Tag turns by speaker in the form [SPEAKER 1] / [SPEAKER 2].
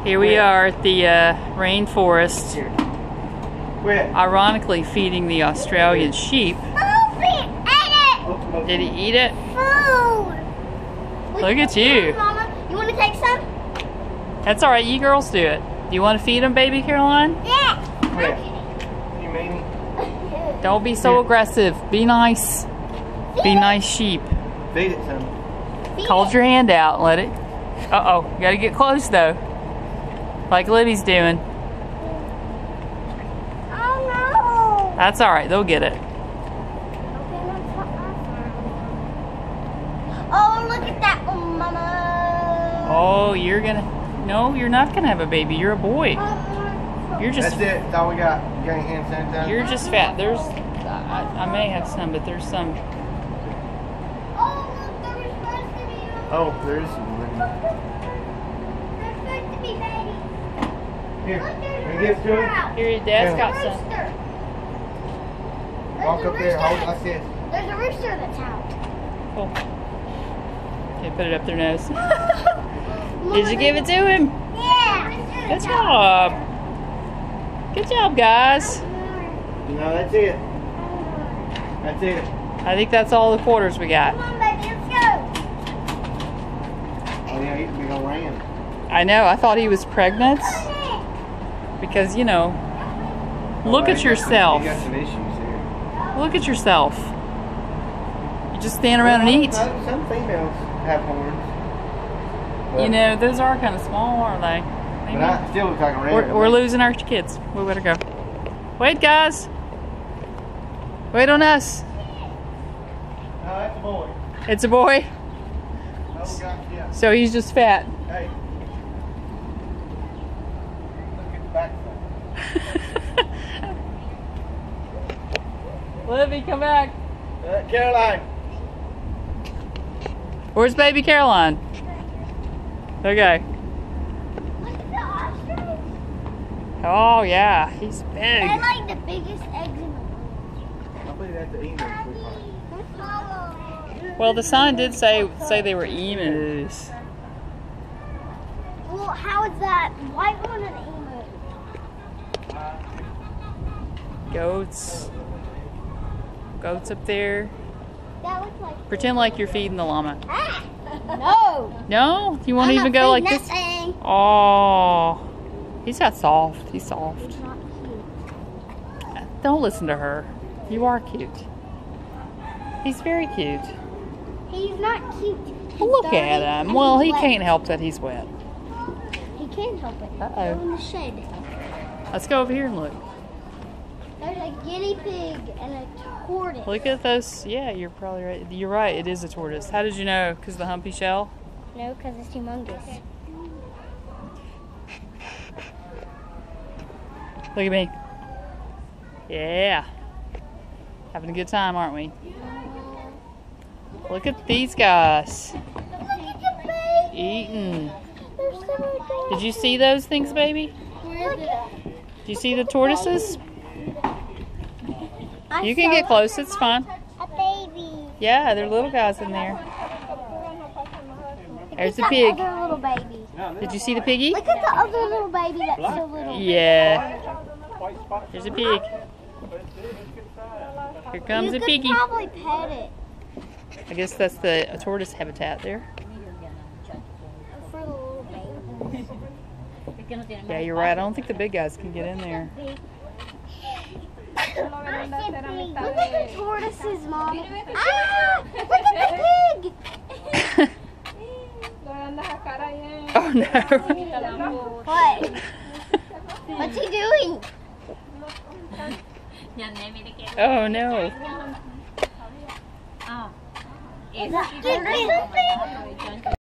[SPEAKER 1] Here we are at the rainforest, ironically feeding the Australian sheep. Did he eat it?
[SPEAKER 2] Food!
[SPEAKER 1] Look at you.
[SPEAKER 2] Mama, you want to take some?
[SPEAKER 1] That's alright, you girls do it. Do you want to feed him, baby Caroline?
[SPEAKER 2] Yeah.
[SPEAKER 3] You mean it?
[SPEAKER 1] Don't be so aggressive. Be nice. Be nice sheep.
[SPEAKER 3] Feed it some.
[SPEAKER 1] Hold your hand out and let it. Uh-oh, you gotta get close though. Like Libby's doing.
[SPEAKER 2] Oh no!
[SPEAKER 1] That's alright, they'll get it.
[SPEAKER 2] Oh, look at that one, Mama.
[SPEAKER 1] Oh, you're gonna... No, you're not gonna have a baby. You're a boy. You're just...
[SPEAKER 3] That's it. That's all we got. You got any hand sanitizer?
[SPEAKER 1] You're just fat. There's... I may have some, but there's some...
[SPEAKER 2] Oh, look, there was supposed to be one.
[SPEAKER 3] Oh, there is some.
[SPEAKER 2] There's supposed to be babies.
[SPEAKER 3] Here.
[SPEAKER 2] Look, there's
[SPEAKER 3] Can
[SPEAKER 2] a
[SPEAKER 3] you give it to
[SPEAKER 2] rooster
[SPEAKER 3] him?
[SPEAKER 2] out.
[SPEAKER 1] Here, your dad's got some.
[SPEAKER 2] Rooster.
[SPEAKER 3] Walk up there. Hold like this.
[SPEAKER 2] There's a rooster that's out.
[SPEAKER 1] Cool. Okay, put it up their nose. Did you give it to him?
[SPEAKER 2] Yeah.
[SPEAKER 1] Good job. Good job, guys.
[SPEAKER 3] No, that's it. That's it.
[SPEAKER 1] I think that's all the quarters we got.
[SPEAKER 2] Come on, baby, let's go.
[SPEAKER 3] Oh yeah, he's a big old ram.
[SPEAKER 1] I know, I thought he was pregnant. Because, you know, look at yourself.
[SPEAKER 3] You got some issues here.
[SPEAKER 1] Look at yourself. You just stand around and eat.
[SPEAKER 3] Some females have horns.
[SPEAKER 1] You know, those are kind of small, aren't they?
[SPEAKER 3] But I still look like a ram.
[SPEAKER 1] We're losing our kids. We better go. Wait, guys. Wait on us.
[SPEAKER 3] No, that's a boy.
[SPEAKER 1] It's a boy.
[SPEAKER 3] Oh, God, yeah.
[SPEAKER 1] So he's just fat.
[SPEAKER 3] Hey. Look at the back side.
[SPEAKER 1] Livy, come back.
[SPEAKER 3] Caroline.
[SPEAKER 1] Where's baby Caroline? Okay.
[SPEAKER 2] Look at the ostrich.
[SPEAKER 1] Oh, yeah. He's big.
[SPEAKER 2] They're like the biggest eggs in the world.
[SPEAKER 3] I believe that's the emu.
[SPEAKER 1] Well, the sign did say they were emus.
[SPEAKER 2] Well, how is that white one an emu?
[SPEAKER 1] Goats. Goats up there.
[SPEAKER 2] That looks like...
[SPEAKER 1] Pretend like you're feeding the llama.
[SPEAKER 2] Ah! No!
[SPEAKER 1] No? You won't
[SPEAKER 2] I'm
[SPEAKER 1] even
[SPEAKER 2] not
[SPEAKER 1] go like
[SPEAKER 2] feeding
[SPEAKER 1] this?
[SPEAKER 2] that thing.
[SPEAKER 1] Oh. He's got soft. He's soft.
[SPEAKER 2] It's not cute.
[SPEAKER 1] Don't listen to her. You are cute. He's very cute.
[SPEAKER 2] He's not cute. He's
[SPEAKER 1] Look
[SPEAKER 2] dirty
[SPEAKER 1] at him.
[SPEAKER 2] and
[SPEAKER 1] Well,
[SPEAKER 2] he's
[SPEAKER 1] he
[SPEAKER 2] wet.
[SPEAKER 1] can't help that he's wet.
[SPEAKER 2] He can't help it.
[SPEAKER 1] Uh-oh.
[SPEAKER 2] Go in the shed.
[SPEAKER 1] Let's go over here and look.
[SPEAKER 2] There's a guinea pig and a tortoise.
[SPEAKER 1] Look at those. Yeah, you're probably right. You're right. It is a tortoise. How did you know? Because the humpy shell?
[SPEAKER 2] No, because it's humongous.
[SPEAKER 1] Look at me. Yeah. Having a good time, aren't we? Look at these guys.
[SPEAKER 2] Look at the baby.
[SPEAKER 1] Eating.
[SPEAKER 2] There's so many babies.
[SPEAKER 1] Did you see those things, baby?
[SPEAKER 2] Where is it?
[SPEAKER 1] Did you see the tortoises?
[SPEAKER 2] I
[SPEAKER 1] You can
[SPEAKER 2] saw
[SPEAKER 1] get close. It's fine.
[SPEAKER 2] a baby.
[SPEAKER 1] Yeah, there are little guys in there. There's the
[SPEAKER 2] Look at
[SPEAKER 1] pig.
[SPEAKER 2] that other little baby.
[SPEAKER 1] Did you see the piggy?
[SPEAKER 2] Look at the other little baby that's so little.
[SPEAKER 1] Yeah. There's a pig. Here comes
[SPEAKER 2] You
[SPEAKER 1] a
[SPEAKER 2] could
[SPEAKER 1] piggy.
[SPEAKER 2] probably pet it.
[SPEAKER 1] I guess that's the tortoise habitat there.
[SPEAKER 2] For the little baby.
[SPEAKER 1] Yeah, you're right. I don't think the big guys can get in there.
[SPEAKER 2] Look at the tortoises, Mom. Ah! Look at the pig!
[SPEAKER 1] Oh no.
[SPEAKER 2] What? What's he doing?
[SPEAKER 1] Oh no.
[SPEAKER 2] Is that tortoise?